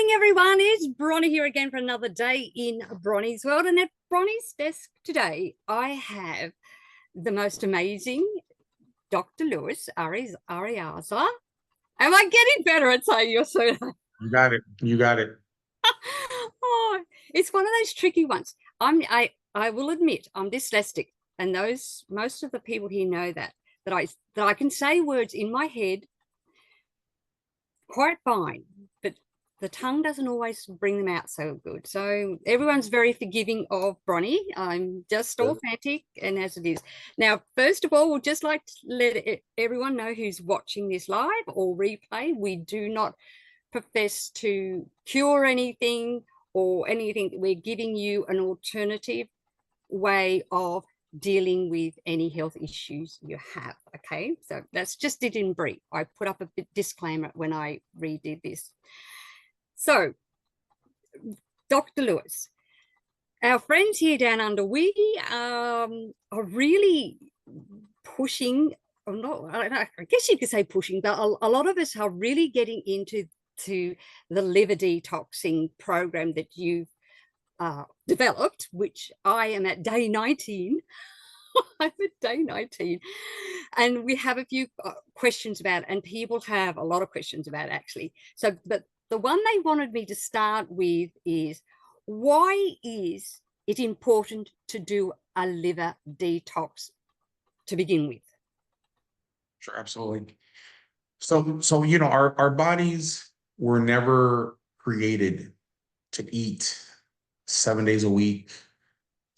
Morning, everyone. It's Bronie here again for another day in Bronie's world. And at Bronie's desk today, I have the most amazing Dr. Lewis Arriaza. Am I getting better at saying your surname? You got it. You got it. Oh, it's one of those tricky ones. I will admit I'm dyslexic, and most of the people here know that I can say words in my head quite fine, but the tongue doesn't always bring them out so good. So everyone's very forgiving of Bronie. I'm just authentic and as it is. Now, first of all, we'll just like to let everyone know who's watching this live or replay. We do not profess to cure anything or anything. We're giving you an alternative way of dealing with any health issues you have. Okay, so that's just it in brief. I put up a bit disclaimer when I redid this. So, Dr. Lewis, our friends here down under, we are really pushing, or not, I guess you could say pushing, but a lot of us are really getting into the liver detoxing program that you've developed, which I am at day 19. I'm at day 19, and we have a few questions about it, and people have a lot of questions about it, actually. So, but the one they wanted me to start with is, why is it important to do a liver detox to begin with? Sure, absolutely. So you know, our bodies were never created to eat 7 days a week,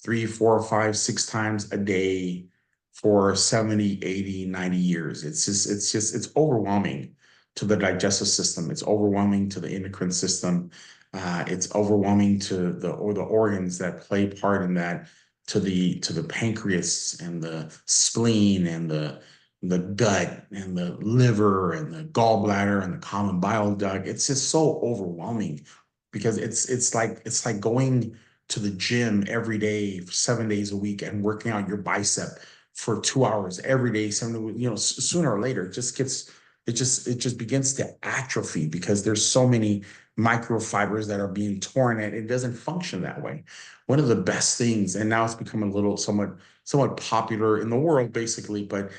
3, 4, 5, 6 times a day for 70, 80, 90 years. It's overwhelming to the digestive system. It's overwhelming to the endocrine system. It's overwhelming to the organs that play part in that, to the pancreas and the spleen and the gut and the liver and the gallbladder and the common bile duct. It's just so overwhelming because it's like going to the gym every day for 7 days a week and working out your bicep for 2 hours every day. Sooner or later, it just begins to atrophy because there's so many microfibers that are being torn and it doesn't function that way. One of the best things, and now it's become a little somewhat popular in the world, basically, but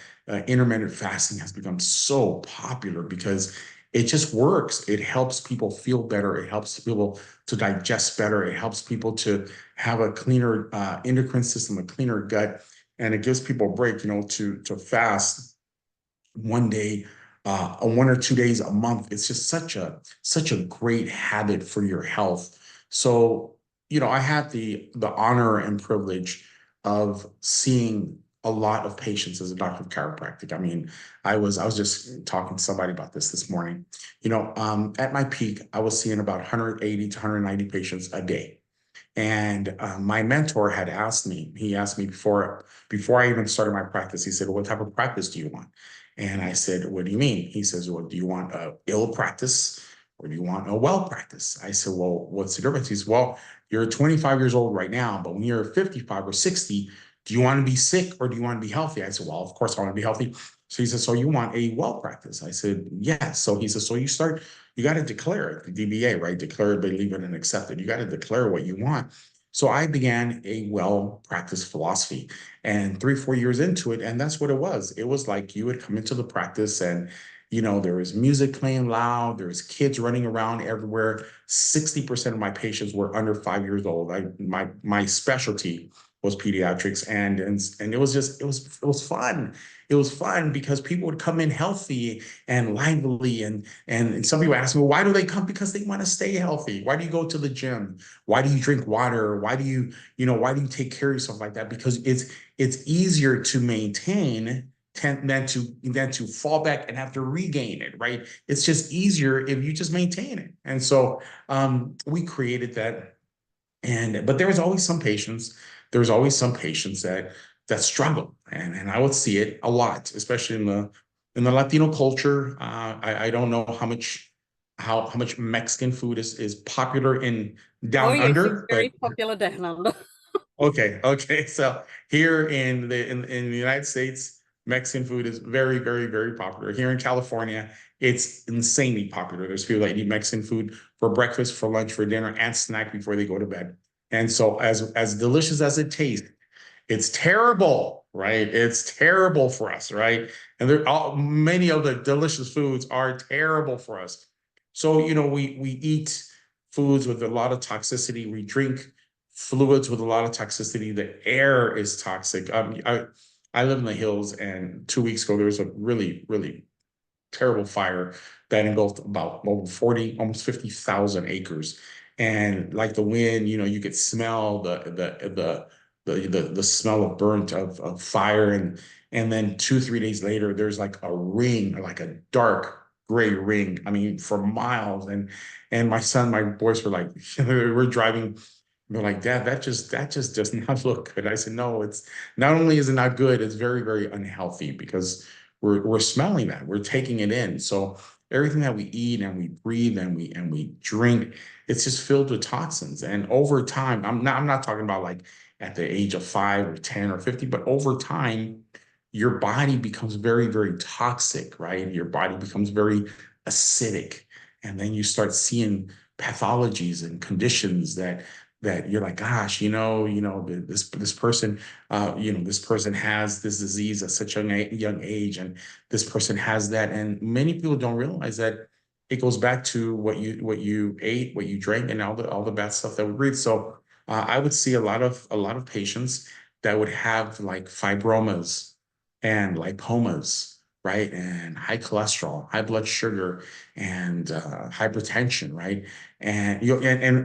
intermittent fasting has become so popular because it just works. It helps people feel better. It helps people to digest better. It helps people to have a cleaner endocrine system, a cleaner gut, and it gives people a break, to fast one day, 1 or 2 days a month. It's just such a great habit for your health. So, I had the honor and privilege of seeing a lot of patients as a doctor of chiropractic. I mean, I was just talking to somebody about this morning. At my peak, I was seeing about 180 to 190 patients a day. And my mentor had asked me, before I even started my practice, he said, "What type of practice do you want?" And I said, "What do you mean?" He says, "Well, do you want a ill practice or do you want a well practice?" I said, "Well, what's the difference?" He said, "Well, you're 25 years old right now, but when you're 55 or 60, do you want to be sick or do you want to be healthy?" I said, "Well, of course I want to be healthy." So he said, "So you want a well practice?" I said, "Yes." So he said, "So you got to declare it, the DBA, right? Declare it, believe it, and accept it. You got to declare what you want." So I began a well practice philosophy, and 3, 4 years into it, and that's what it was. It was like you would come into the practice and there was music playing loud, there was kids running around everywhere. 60% of my patients were under 5 years old. My specialty was pediatrics, and it was fun. It was fun because people would come in healthy and lively, and some people ask me, well, why do they come? Because they want to stay healthy. Why do you go to the gym? Why do you drink water? Why do you take care of yourself like that? Because it's easier to maintain than to fall back and have to regain it, right? It's just easier if you just maintain it. And so we created that. But there's always some patients that struggle. And I would see it a lot, especially in the Latino culture. I don't know how much Mexican food is popular in Oh, down yes, it's under, but very popular down under. okay. So here in the United States, Mexican food is very, very, very popular. Here in California, it's insanely popular. There's people that eat Mexican food for breakfast, for lunch, for dinner, and snack before they go to bed. And so as delicious as it tastes, it's terrible, right? It's terrible for us, right? And many of the delicious foods are terrible for us. So, we eat foods with a lot of toxicity. We drink fluids with a lot of toxicity. The air is toxic. I live in the hills, and 2 weeks ago there was a really, really terrible fire that engulfed about over 40, almost 50,000 acres. And like the wind, you could smell the smell of burnt of fire. And then 2, 3 days later, there's like a ring, like a dark gray ring. I mean, for miles. And my boys were like, we're driving. They're like, Dad, that just does not look good. I said, no, it's not only is it not good, it's very, very unhealthy because we're smelling that, we're taking it in. So everything that we eat and we breathe and we drink, it's just filled with toxins. And over time, I'm not talking about like at the age of 5 or 10 or 50, but over time, your body becomes very, very toxic, right? Your body becomes very acidic. And then you start seeing pathologies and conditions that you're like, gosh, this person, this person has this disease at such a young age, and this person has that, and many people don't realize that it goes back to what you ate, what you drank, and all the bad stuff that we breathe. So I would see a lot of patients that would have like fibromas and lipomas, right, and high cholesterol, high blood sugar, and hypertension, right? And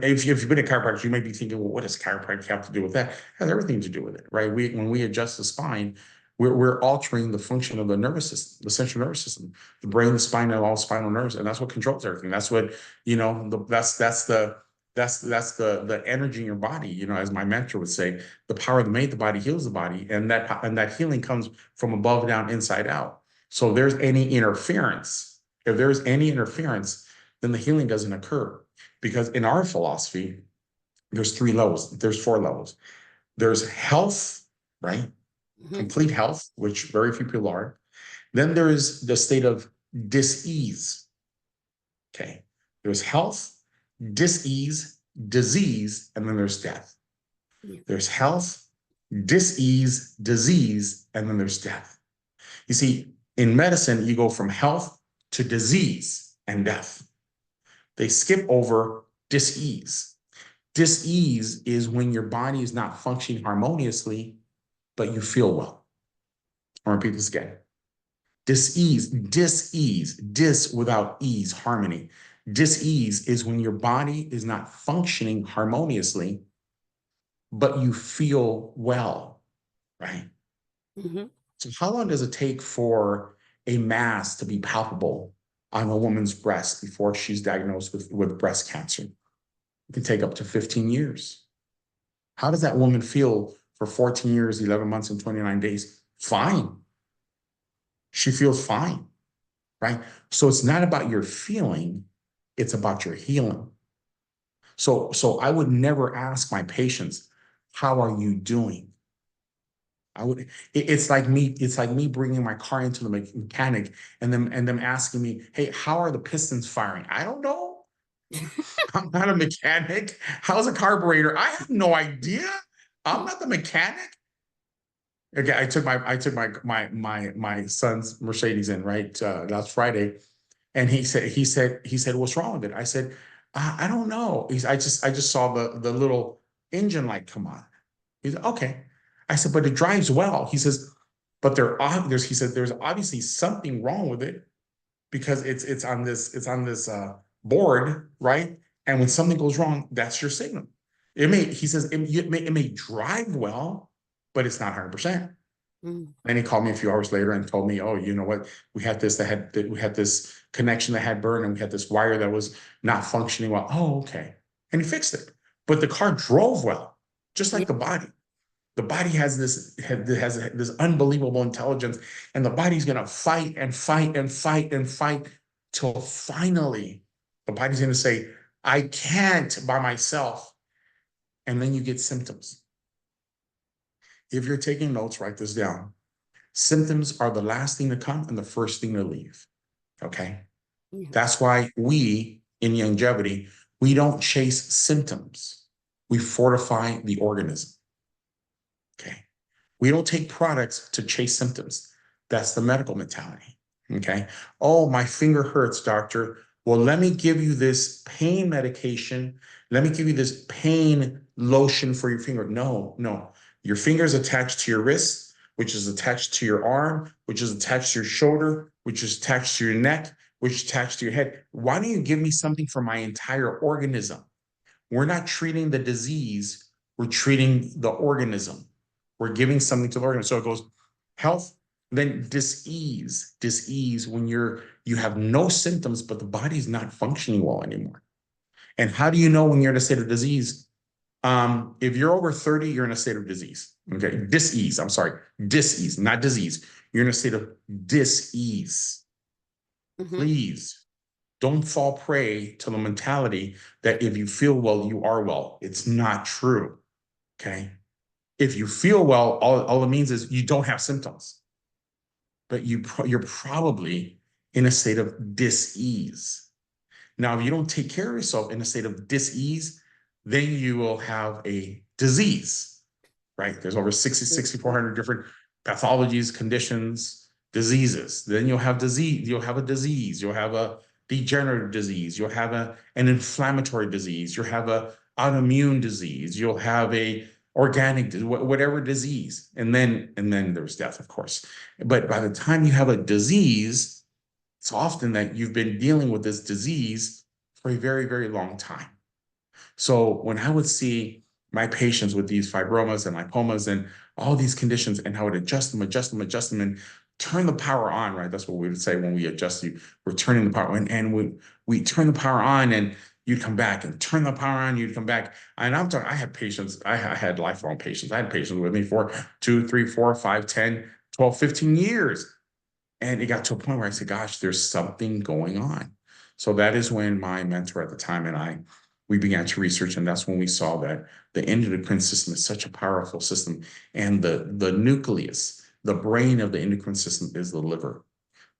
if you've been a chiropractor, you might be thinking, well, what does chiropractic have to do with that? It has everything to do with it, right? When we adjust the spine, we're altering the function of the nervous system, the central nervous system, the brain, the spine, and all spinal nerves, and that's what controls everything. That's what that's the energy in your body. As my mentor would say, the power that made the body heals the body, and that healing comes from above down, inside out. So if there's any interference, then the healing doesn't occur. Because in our philosophy, there's 3 levels, there's 4 levels. There's health, right? Complete health, which very few people are. Then there's the state of dis-ease. Okay. There's health, dis-ease, disease, and then there's death. There's health, dis-ease, disease, and then there's death. You see, in medicine, you go from health to disease and death. They skip over dis-ease. Dis-ease is when your body is not functioning harmoniously, but you feel well. I'll repeat this again. Dis-ease, dis without ease, harmony. Dis-ease is when your body is not functioning harmoniously, but you feel well, right? So how long does it take for a mass to be palpable on a woman's breast before she's diagnosed with breast cancer? It can take up to 15 years. How does that woman feel for 14 years, 11 months, and 29 days? Fine. She feels fine, right? So it's not about your feeling, it's about your healing. So I would never ask my patients, how are you doing? It's like me bringing my car into the mechanic and them asking me, hey, how are the pistons firing? I don't know. I'm not a mechanic. How's a carburetor? I have no idea. I'm not the mechanic. Okay, I took my son's Mercedes in, right, last Friday, and he said, what's wrong with it? I said, I don't know. I just saw the little engine light come on. He said, okay. I said, but it drives well. He says, but there's obviously something wrong with it because it's on this board, right? And when something goes wrong, that's your signal. He says it may drive well, but it's not 100%. Then he called me a few hours later and told me, oh, you know what? We had this connection that had burned, and we had this wire that was not functioning well. Oh, okay. And he fixed it. But the car drove well, just like the body. The body has this unbelievable intelligence, and the body's gonna fight and fight and fight and fight till finally the body's gonna say, I can't by myself. And then you get symptoms. If you're taking notes, write this down. Symptoms are the last thing to come and the first thing to leave. Okay. Yeah. That's why we in longevity, we don't chase symptoms. We fortify the organism. Okay. We don't take products to chase symptoms. That's the medical mentality. Okay. Oh, my finger hurts, doctor. Well, let me give you this pain medication. Let me give you this pain lotion for your finger. No, no. Your finger is attached to your wrist, which is attached to your arm, which is attached to your shoulder, which is attached to your neck, which is attached to your head. Why don't you give me something for my entire organism? We're not treating the disease, we're treating the organism. We're giving something to the organism. So it goes health, then dis-ease when you have no symptoms, but the body's not functioning well anymore. And how do you know when you're in a state of disease? If you're over 30, you're in a state of disease. Okay, dis-ease. I'm sorry, dis-ease, not disease. You're in a state of dis-ease. Please don't fall prey to the mentality that if you feel well, you are well. It's not true. Okay. If you feel well, all it means is you don't have symptoms, but you're probably in a state of dis-ease. Now, if you don't take care of yourself in a state of dis-ease, then you will have a disease, right? There's over 6,400 different pathologies, conditions, diseases. Then you'll have disease, you'll have a disease, you'll have a degenerative disease, you'll have an inflammatory disease, you'll have a autoimmune disease, you'll have a organic, whatever disease. And then there's death, of course. But by the time you have a disease, it's often that you've been dealing with this disease for a very, very long time. So when I would see my patients with these fibromas and lipomas and all these conditions, and I would adjust them, and turn the power on, right? That's what we would say when we adjust you. We're turning the power on, and we turn the power on, and you'd come back, and turn the power on, you'd come back. And I'm talking, I had patients, I had lifelong patients. I had patients with me for 2, 3, 4, 5, 10, 12, 15 years. And it got to a point where I said, gosh, there's something going on. So that is when my mentor at the time and we began to research. And that's when we saw that the endocrine system is such a powerful system. And the nucleus, the brain of the endocrine system is the liver.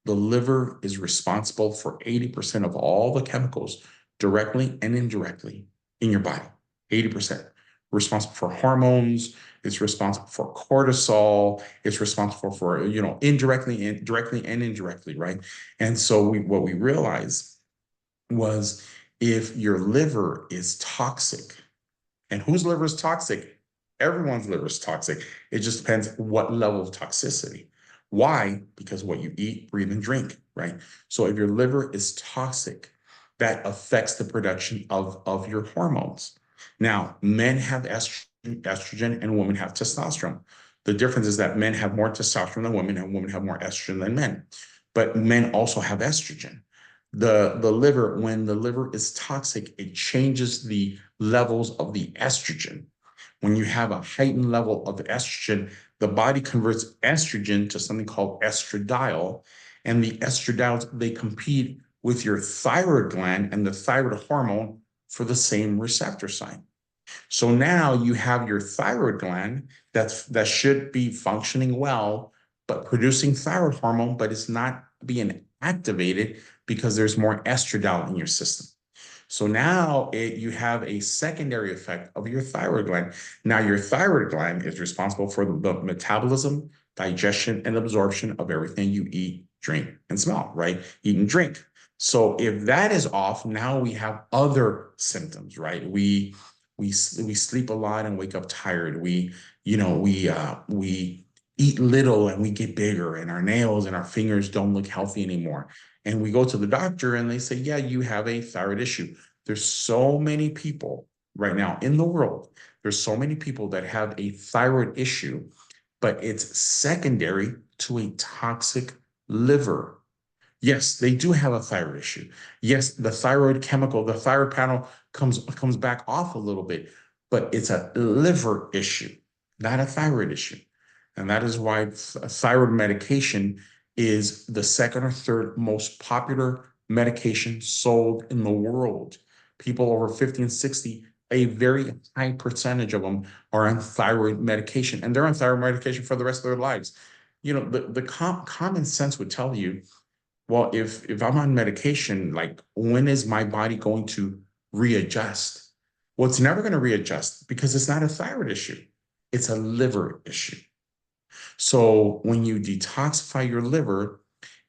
The liver is responsible for 80% of all the chemicals directly and indirectly in your body. 80%. Responsible for hormones, it's responsible for cortisol, it's responsible for, indirectly and directly and indirectly, right? And so what we realized was if your liver is toxic, and whose liver is toxic? Everyone's liver is toxic. It just depends what level of toxicity. Why? Because what you eat, breathe, and drink, right? So if your liver is toxic, that affects the production of your hormones. Now, men have estrogen and women have testosterone. The difference is that men have more testosterone than women, and women have more estrogen than men. But men also have estrogen. The liver, when the liver is toxic, it changes the levels of the estrogen. When you have a heightened level of estrogen, the body converts estrogen to something called estradiol. And the estradiol, they compete with your thyroid gland and the thyroid hormone for the same receptor site. So now you have your thyroid gland that should be functioning well, but producing thyroid hormone, but it's not being activated because there's more estradiol in your system. So now you have a secondary effect of your thyroid gland. Now your thyroid gland is responsible for the metabolism, digestion, and absorption of everything you eat, drink, and smell, right? Eat and drink. So if that is off, now we have other symptoms, right? We sleep a lot and wake up tired. We eat little and we get bigger, and our nails and our fingers don't look healthy anymore. And we go to the doctor and they say, yeah, you have a thyroid issue. There's so many people right now in the world. There's so many people that have a thyroid issue, but it's secondary to a toxic liver. Yes, they do have a thyroid issue. Yes, the thyroid chemical, the thyroid panel comes back off a little bit, but it's a liver issue, not a thyroid issue. And that is why thyroid medication is the second or third most popular medication sold in the world. People over 50 and 60, a very high percentage of them are on thyroid medication, and they're on thyroid medication for the rest of their lives. common sense would tell you, well, if I'm on medication, like when is my body going to readjust? Well, it's never going to readjust because it's not a thyroid issue. It's a liver issue. So when you detoxify your liver,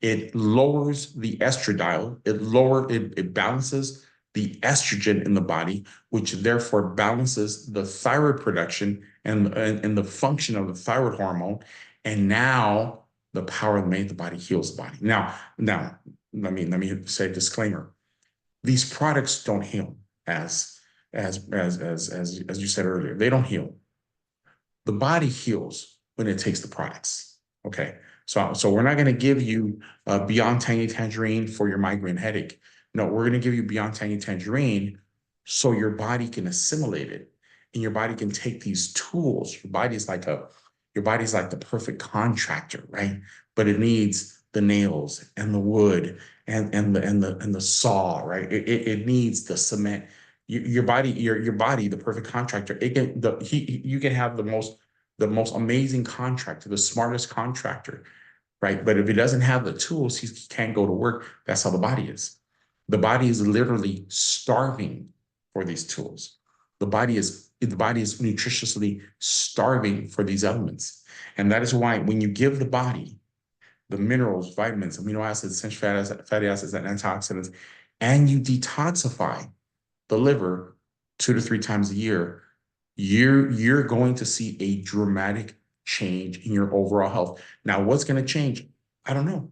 it lowers the estradiol, it balances the estrogen in the body, which therefore balances the thyroid production and the function of the thyroid hormone. And now the power of the body heals the body. Now let me say a disclaimer. These products don't heal as you said earlier. They don't heal. The body heals when it takes the products. Okay. So we're not going to give you Beyond Tangy Tangerine for your migraine headache. No, we're going to give you Beyond Tangy Tangerine so your body can assimilate it and your body can take these tools. Your body's like the perfect contractor, right? But it needs the nails and the wood and the saw, right? It needs the cement. Your body, the perfect contractor. You can have the most amazing contractor, the smartest contractor, right? But if he doesn't have the tools, he can't go to work. That's how the body is. The body is literally starving for these tools. The body is nutritiously starving for these elements. And that is why when you give the body the minerals, vitamins, amino acids, essential fatty acids, and antioxidants, and you detoxify the liver 2 to 3 times a year, you're going to see a dramatic change in your overall health. Now, what's going to change? I don't know.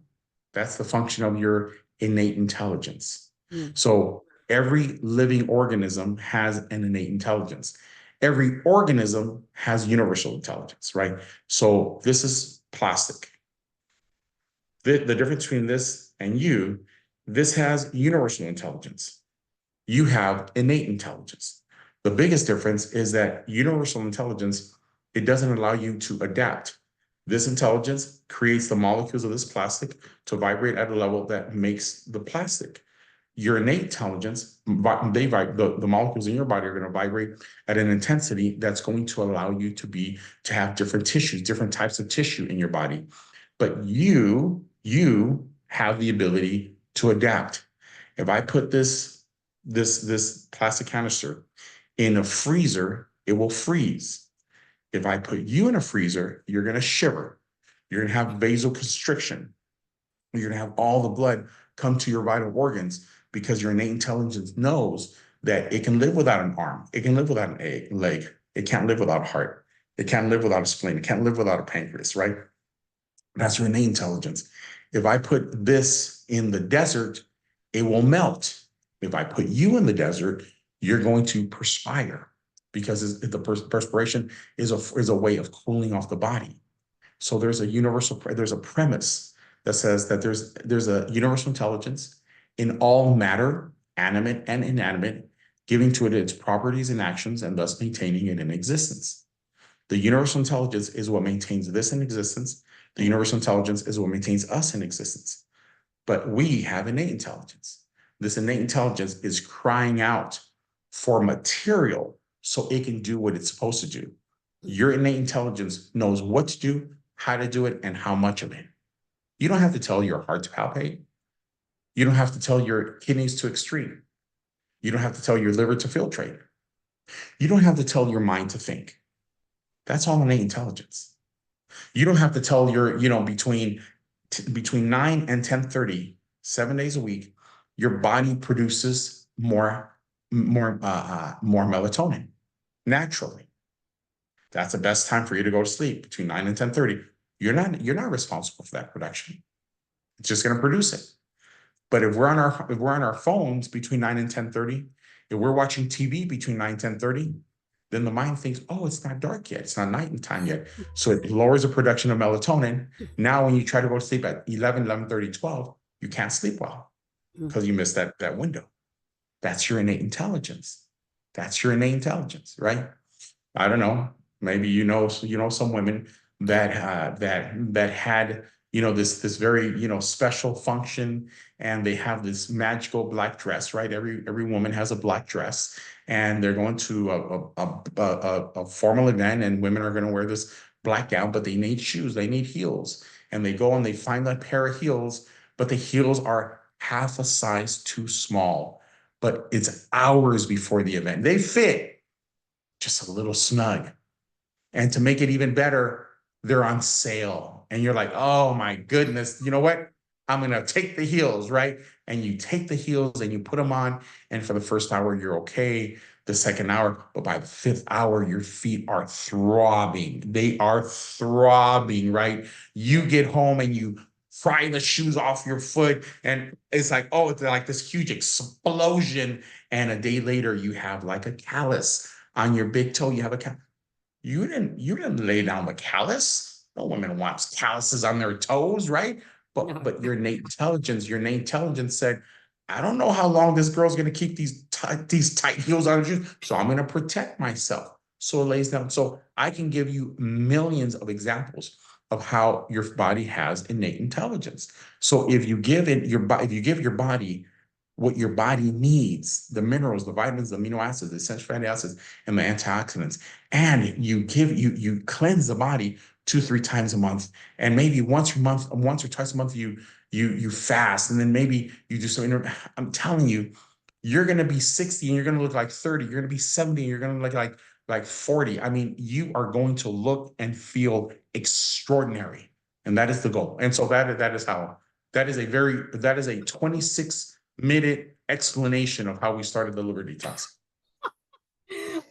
That's the function of your innate intelligence. So every living organism has an innate intelligence. Every organism has universal intelligence, right? So this is plastic. The difference between this and this has universal intelligence. You have innate intelligence. The biggest difference is that universal intelligence, it doesn't allow you to adapt. This intelligence creates the molecules of this plastic to vibrate at a level that makes the plastic. Your innate intelligence, the molecules in your body are going to vibrate at an intensity that's going to allow you to have different tissues, different types of tissue in your body. But you have the ability to adapt. If I put this plastic canister in a freezer, it will freeze. If I put you in a freezer, you're going to shiver. You're going to have vasoconstriction. You're going to have all the blood come to your vital organs because your innate intelligence knows that it can live without an arm. It can live without an leg. It can't live without a heart. It can't live without a spleen. It can't live without a pancreas, right? That's your innate intelligence. If I put this in the desert, it will melt. If I put you in the desert, you're going to perspire because the perspiration is a way of cooling off the body. So there's a premise that says that there's a universal intelligence in all matter, animate and inanimate, giving to it its properties and actions and thus maintaining it in existence. The universal intelligence is what maintains this in existence. The universal intelligence is what maintains us in existence. But we have innate intelligence. This innate intelligence is crying out for material so it can do what it's supposed to do. Your innate intelligence knows what to do, how to do it, and how much of it. You don't have to tell your heart to palpate. You don't have to tell your kidneys to excrete. You don't have to tell your liver to filtrate. You don't have to tell your mind to think. That's all innate intelligence. You don't have to tell between 9 and 10:30, 7 days a week, your body produces more melatonin naturally. That's the best time for you to go to sleep, between 9 and 10:30. You're not responsible for that production. It's just going to produce it. But if we're on our phones between 9 and 10:30, if we're watching TV between 9 and 10:30, then the mind thinks, oh, it's not dark yet. It's not nighttime yet. So it lowers the production of melatonin. Now, when you try to go to sleep at 11:30, 12, you can't sleep well because you missed that window. That's your innate intelligence. That's your innate intelligence, right? I don't know. Maybe some women that had this very special function, and they have this magical black dress, right? Every woman has a black dress, and they're going to a formal event, and women are going to wear this black gown, but they need shoes, they need heels, and they go and they find that pair of heels, but the heels are half a size too small. But it's hours before the event. They fit just a little snug. And to make it even better, they're on sale. And you're like, oh my goodness, you know what? I'm going to take the heels, right? And you take the heels and you put them on. And for the first hour, you're okay. The second hour, but by the fifth hour, your feet are throbbing. They are throbbing, right? You get home and you fry the shoes off your foot. And it's like, oh, it's like this huge explosion. And a day later, you have like a callus on your big toe. You have a callus. You didn't lay down with callus. No woman wants calluses on their toes, right? No. But your innate intelligence said, I don't know how long this girl's gonna keep these tight heels on her shoes, so I'm gonna protect myself. So it lays down. So I can give you millions of examples of how your body has innate intelligence. So if you give your body what your body needs, the minerals, the vitamins, the amino acids, the essential fatty acids, and the antioxidants, and you cleanse the body 2-3 times a month, and maybe once or twice a month you fast, and then maybe you do something. I'm telling you, you're gonna be 60 and you're gonna look like 30. You're gonna be 70 and you're gonna look like 40. I mean, you are going to look and feel extraordinary, and that is the goal. And so that is how that is a 26-minute explanation of how we started the liver detox.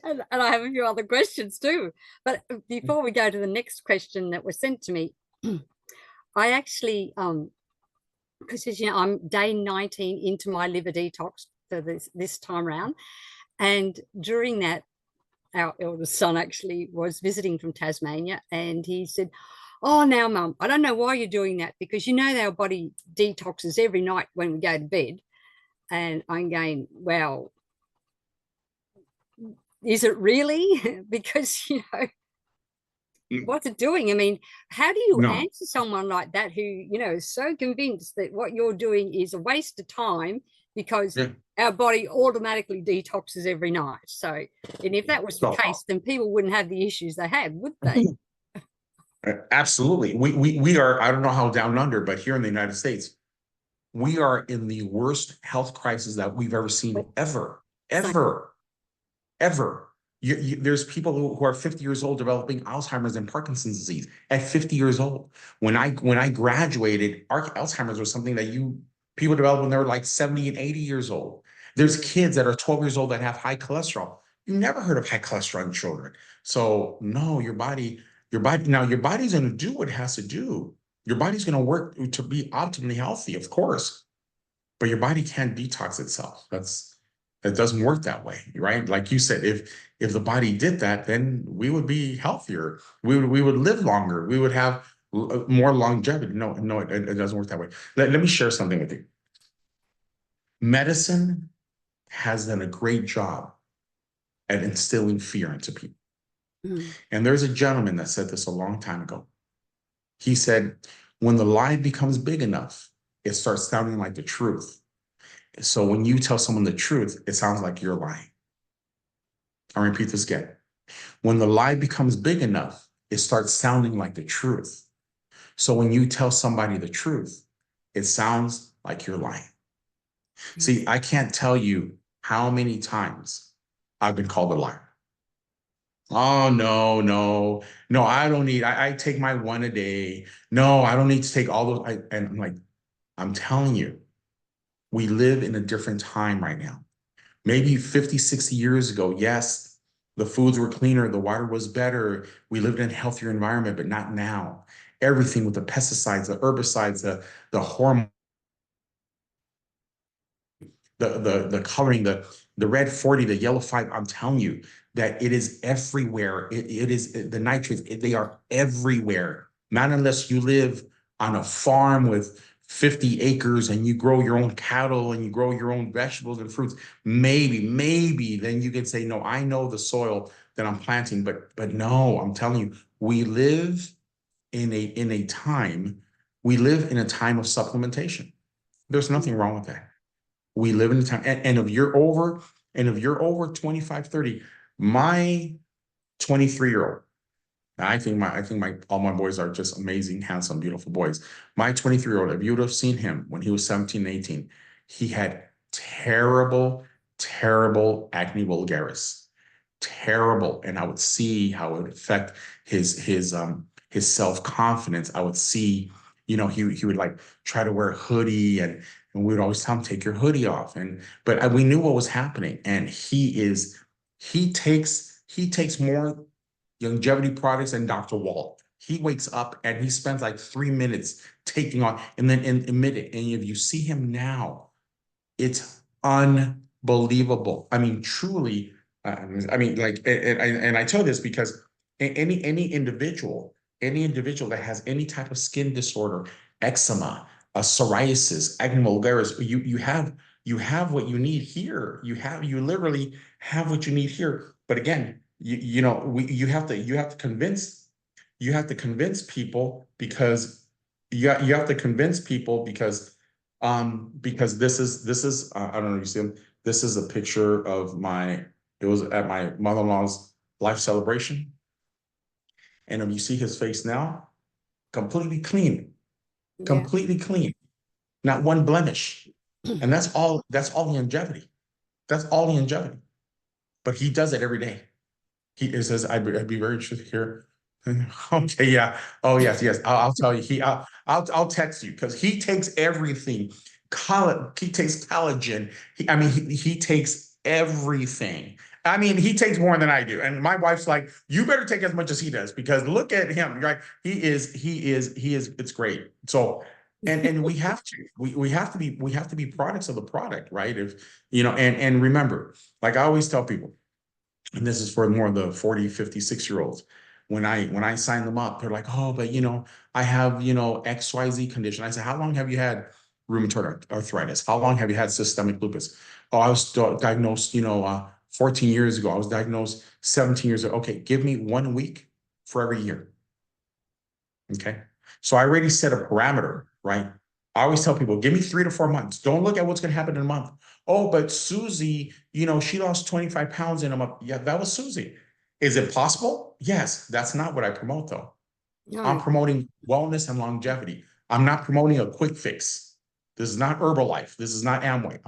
And I have a few other questions too. But before we go to the next question that was sent to me, I actually, because as you know, I'm day 19 into my liver detox for this time around. And during that, our eldest son actually was visiting from Tasmania, and he said, oh, now, Mum, I don't know why you're doing that, because you know our body detoxes every night when we go to bed. And I'm going, well, is it really? Because, you know, what's it doing? I mean, how do you No. answer someone like that who, you know, is so convinced that what you're doing is a waste of time because Yeah. our body automatically detoxes every night? So, and if that was the case, then people wouldn't have the issues they have, would they? Absolutely. We are, I don't know how down under, but here in the United States, we are in the worst health crisis that we've ever seen, ever, ever, ever. There's people who are 50 years old developing Alzheimer's and Parkinson's disease at 50 years old. When I graduated, Alzheimer's was something that people developed when they were like 70 and 80 years old. There's kids that are 12 years old that have high cholesterol. You never heard of high cholesterol in children. So no, your body's going to do what it has to do. Your body's going to work to be optimally healthy, of course, but your body can't detox itself. It doesn't work that way, right? Like you said, if the body did that, then we would be healthier. We would live longer. We would have more longevity. No, it doesn't work that way. Let me share something with you. Medicine has done a great job at instilling fear into people. And there's a gentleman that said this a long time ago. He said, when the lie becomes big enough, it starts sounding like the truth. So when you tell someone the truth, it sounds like you're lying. I'll repeat this again. When the lie becomes big enough, it starts sounding like the truth. So when you tell somebody the truth, it sounds like you're lying. See, I can't tell you how many times I've been called a liar. Oh, no, I don't need, I take my one a day. No, I don't need to take all those. And I'm like, I'm telling you, we live in a different time right now. Maybe 50, 60 years ago, yes, the foods were cleaner, the water was better, we lived in a healthier environment, but not now. Everything with the pesticides, the herbicides, the hormone, the coloring, the red 40, the yellow 5, I'm telling you that it is everywhere. It is the nitrates, they are everywhere. Not unless you live on a farm with 50 acres and you grow your own cattle and you grow your own vegetables and fruits. Maybe then you can say, no, I know the soil that I'm planting, but no, I'm telling you, we live in a time of supplementation. There's nothing wrong with that. We live in a time, and if you're over 25, 30, my 23-year-old All my boys are just amazing, handsome, beautiful boys. My 23-year-old, if you would have seen him when he was 17, 18, he had terrible, terrible acne vulgaris. Terrible. And I would see how it would affect his self-confidence. I would see, he would like try to wear a hoodie, and we would always tell him, take your hoodie off. But we knew what was happening. And he takes more longevity products than Dr. Walt. He wakes up and he spends like 3 minutes taking on and then emit it. And if you see him now, it's unbelievable. I mean, truly. And I tell this because any individual that has any type of skin disorder, eczema, psoriasis, acne vulgaris, you have what you need here. You literally have what you need here. But again, you have to convince people because you have to convince people because this is I don't know if you see them. This is a picture of it was at my mother-in-law's life celebration. And if you see his face now, completely clean, completely clean, not one blemish. And that's all longevity. That's all longevity. But he does it every day. It says, I'd be very interested here. Okay, yeah. Oh, yes. I'll tell you. I'll text you because he takes everything. He takes collagen. He takes everything. I mean, he takes more than I do. And my wife's like, you better take as much as he does because look at him. Right? He is. It's great. So, and we have to be products of the product, right? And remember, like I always tell people, and this is for more of the 40, 50, 6-year-olds. When I sign them up, they're like, oh, but I have, XYZ condition. I said, how long have you had rheumatoid arthritis? How long have you had systemic lupus? Oh, I was diagnosed, 14 years ago. I was diagnosed 17 years ago. Okay, give me 1 week for every year. Okay. So I already set a parameter, right? I always tell people, give me 3 to 4 months. Don't look at what's going to happen in a month. Oh, but Susie, she lost 25 pounds in a month. Yeah, that was Susie. Is it possible? Yes. That's not what I promote, though. No. I'm promoting wellness and longevity. I'm not promoting a quick fix. This is not Herbalife. This is not Amway.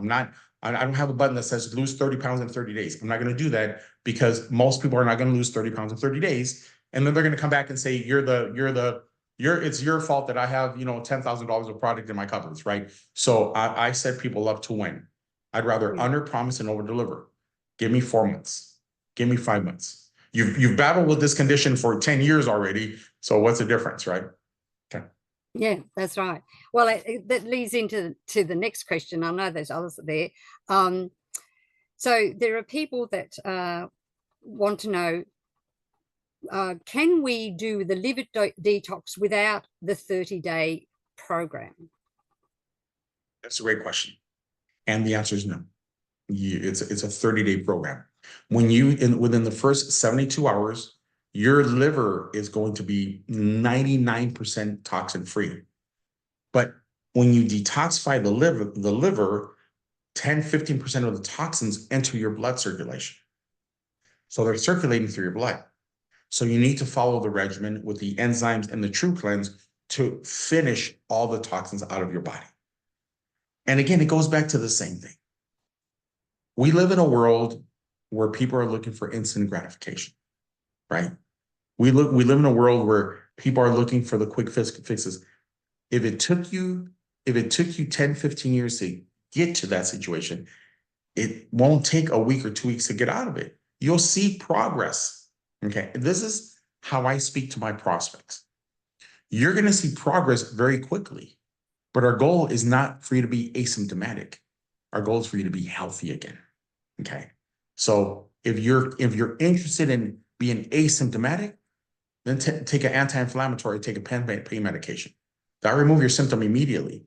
I don't have a button that says lose 30 pounds in 30 days. I'm not going to do that because most people are not going to lose 30 pounds in 30 days. And then they're going to come back and say, it's your fault that I have, $10,000 of product in my cupboards, right? So I set people up to win. I'd rather under promise and over deliver. Give me 4 months. Give me 5 months. You've battled with this condition for 10 years already. So what's the difference, right? Okay. Yeah, that's right. Well, that leads into the next question. I know there's others there. So there are people that want to know, can we do the liver detox without the 30-day program? That's a great question. And the answer is no. It's a 30-day program. Within the first 72 hours, your liver is going to be 99% toxin free. But when you detoxify the liver, 10-15% of the toxins enter your blood circulation. So they're circulating through your blood. So you need to follow the regimen with the enzymes and the True Cleanse to finish all the toxins out of your body. And again, it goes back to the same thing. We live in a world where people are looking for instant gratification, right? We live in a world where people are looking for the quick fixes. If it took you 10, 15 years to get to that situation, it won't take a week or 2 weeks to get out of it. You'll see progress. Okay. This is how I speak to my prospects. You're going to see progress very quickly, but our goal is not for you to be asymptomatic. Our goal is for you to be healthy again. Okay. So if you're interested in being asymptomatic, then take an anti-inflammatory, take a pain medication. That'll remove your symptom immediately,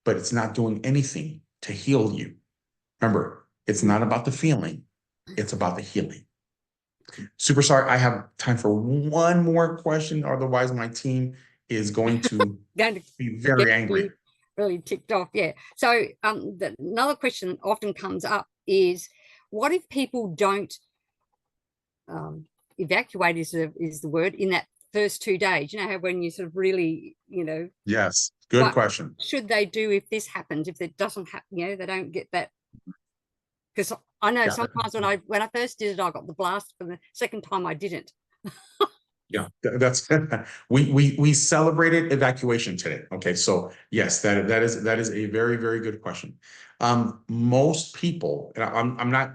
but it's not doing anything to heal you. Remember, it's not about the feeling, it's about the healing. Super sorry, I have time for one more question. Otherwise, my team is going to be very angry. Really ticked off. Yeah. So another question that often comes up is, what if people don't evacuate is the word in that first 2 days? You know how when you sort of really, Yes, good what question. should they do if this happens, if it doesn't happen, they don't get that? Because I know Yeah. sometimes when I first did it, I got the blast, for the second time I didn't. Yeah, that's we celebrated evacuation today. Okay, so yes, that is a very, very good question. Most people, and I'm not,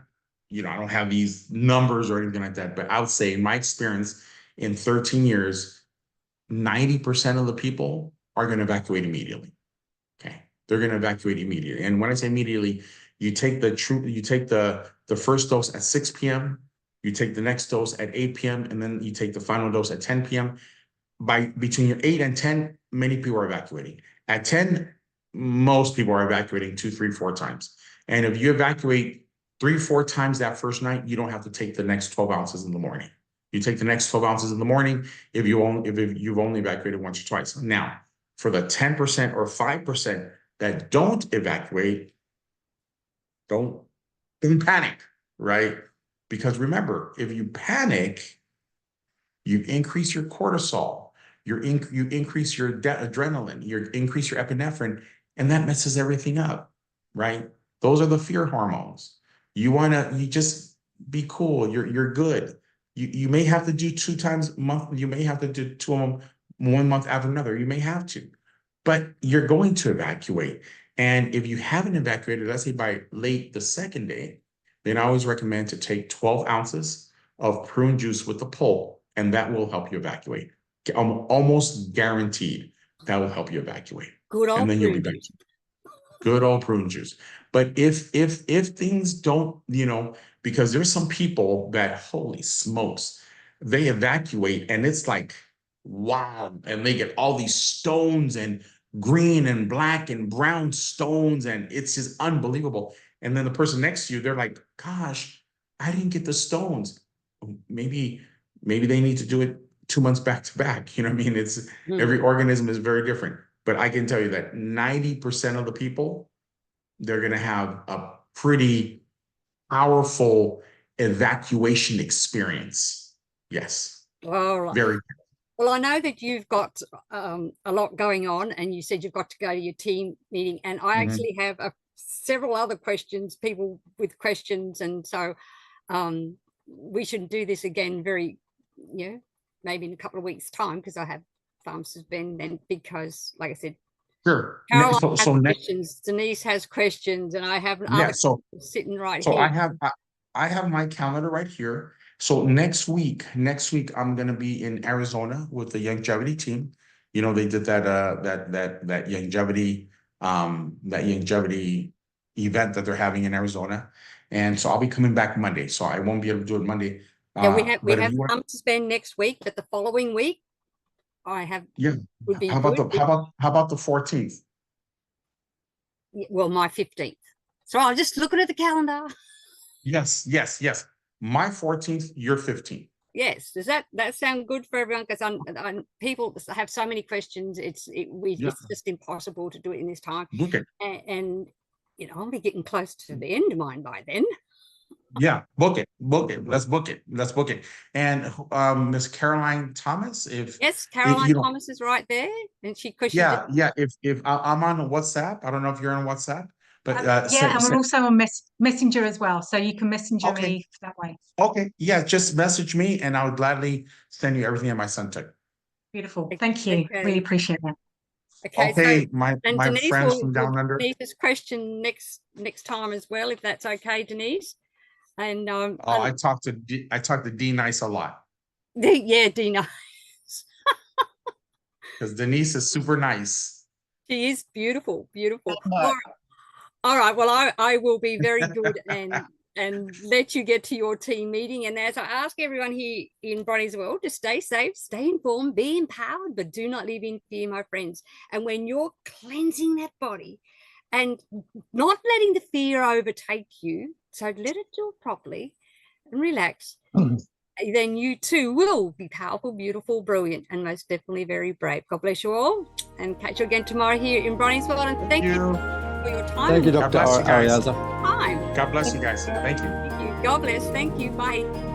I don't have these numbers or anything like that, but I would say in my experience in 13 years, 90% of the people are going to evacuate immediately. Okay, they're going to evacuate immediately. And when I say immediately, you take the first dose at 6 p.m. You take the next dose at 8 p.m. and then you take the final dose at 10 p.m. Between your 8 and 10, many people are evacuating. At 10, most people are evacuating 2, 3, 4 times. And if you evacuate 3, 4 times that first night, you don't have to take the next 12 ounces in the morning. You take the next 12 ounces in the morning if you've only evacuated once or twice. Now, for the 10% or 5% that don't evacuate, don't panic, right? Because remember, if you panic, you increase your cortisol, you increase your adrenaline, you increase your epinephrine, and that messes everything up, right? Those are the fear hormones. You just be cool. You're good. You may have to do 2 times a month. You may have to do 2 of them 1 month after another. You may have to, but you're going to evacuate. And if you haven't evacuated, let's say by late the second day, then I always recommend to take 12 ounces of prune juice with the pulp, and that will help you evacuate. Almost guaranteed that will help you evacuate. Good old and then you'll be back. Good old prune juice. But if things don't, because there's some people that, holy smokes, they evacuate and it's like, wow, and they get all these stones and green and black and brown stones, and it's just unbelievable. And then the person next to you, they're like, gosh, I didn't get the stones. Maybe they need to do it 2 months back to back. You know what I mean? It's every organism is very different. But I can tell you that 90% of the people, they're going to have a pretty powerful evacuation experience. Yes. All right. Very. Well, I know that you've got a lot going on, and you said you've got to go to your team meeting, and I actually have several other questions, people with questions, and so we should do this again maybe in a couple of weeks' time, because I have pharmacist Ben then, because like I said, Sure. Caroline has questions, Denise has questions, and I have sitting right here. So I have my calendar right here. So next week, I'm going to be in Arizona with the longevity team. They did that longevity event that they're having in Arizona, and so I'll be coming back Monday. So I won't be able to do it Monday. Yeah, we have some to spend next week, but the following week, I have. Yeah. Would be how about the 14th? Well, my 15th. So I'm just looking at the calendar. Yes. My 14th, your 15th. Yes. Does that sound good for everyone? Because people have so many questions. It's just impossible to do it in this time. Okay. And I'll be getting close to the end of mine by then. Yeah, book it. Let's book it. And Miss Caroline Thomas, Caroline Thomas is right there, and she. Yeah. If I'm on WhatsApp, I don't know if you're on WhatsApp, but and we're also on Messenger as well, so you can messenger me that way. Okay, yeah, just message me, and I would gladly send you everything at my center. Beautiful, thank you. Okay. Really appreciate that. Okay, so, my Denise friends from down under. Denise's question next time as well, if that's okay, Denise. And I talked to D Nice a lot. Yeah, D Nice. Because Denise is super nice. She is beautiful. All right. Well, I will be very good and let you get to your team meeting. And as I ask everyone here in Bronie's world to stay safe, stay informed, be empowered, but do not live in fear, my friends. And when you're cleansing that body and not letting the fear overtake you, so let it do it properly and relax, then you too will be powerful, beautiful, brilliant, and most definitely very brave. God bless you all, and catch you again tomorrow here in Bronie's world. And thank you for your time. Thank you, Dr. Arriaza. God bless you guys. Thank you. God bless. Thank you. Bye.